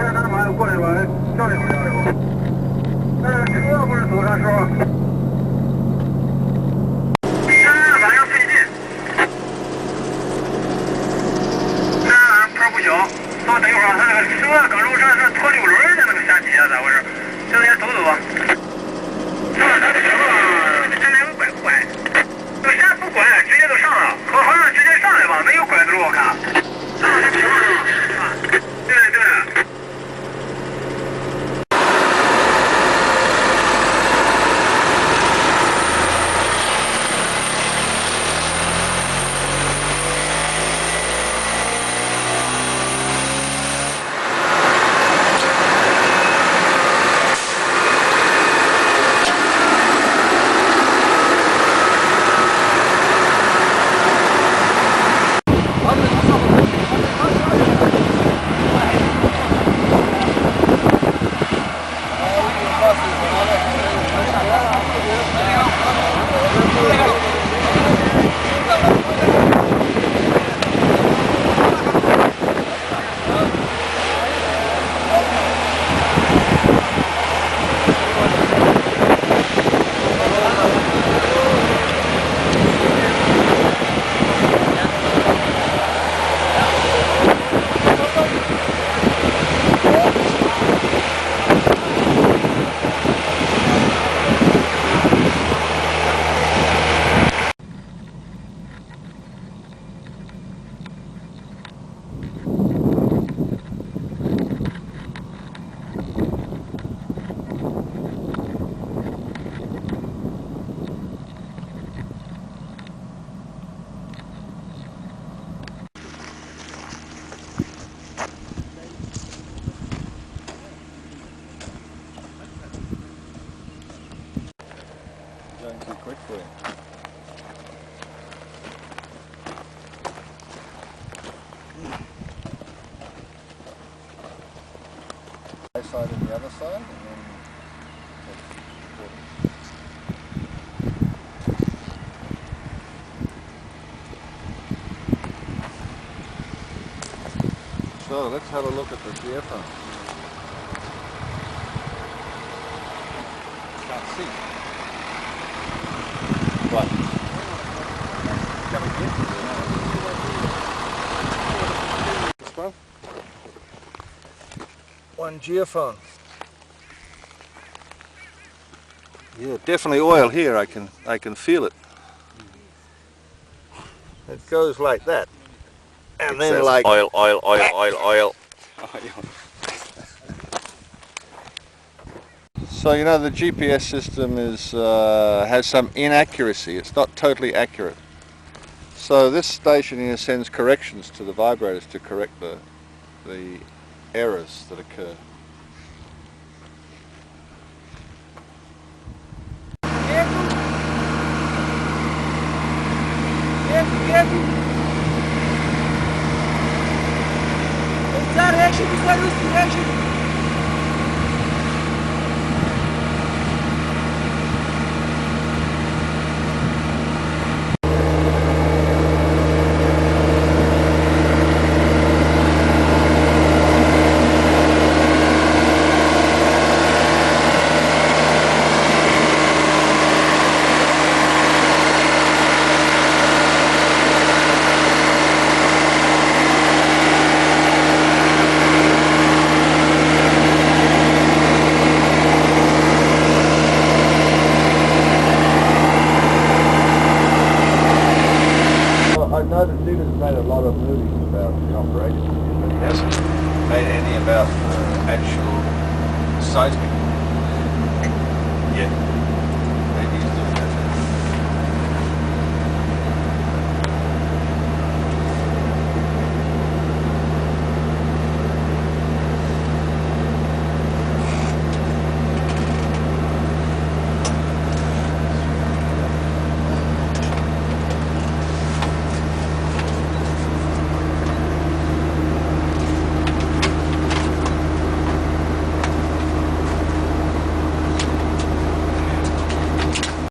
前南马过来吧，交流交流。车不是走啥时候？反正费劲。坡不小，到等一会儿他那个车刚入车是拖溜轮的那个山底下咋回事？现在先走走吧。咱这车现在有拐不拐？这山不拐，直接就上了，好像直接上来吧，没有拐子路我看。上是平了，对对。Going too quickly. One side and the other side, and then so let's have a look at the geophone. Can't see. What? This one? One geophone. Yeah, definitely oil here. I can feel it. It goes like that, and then like oil. So you know the GPS system is has some inaccuracy. It's not totally accurate. So this station here sends corrections to the vibrators to correct the errors that occur. I know that Stephen's made a lot of movies about the operation, but he hasn't made any about actual seismic. Yeah.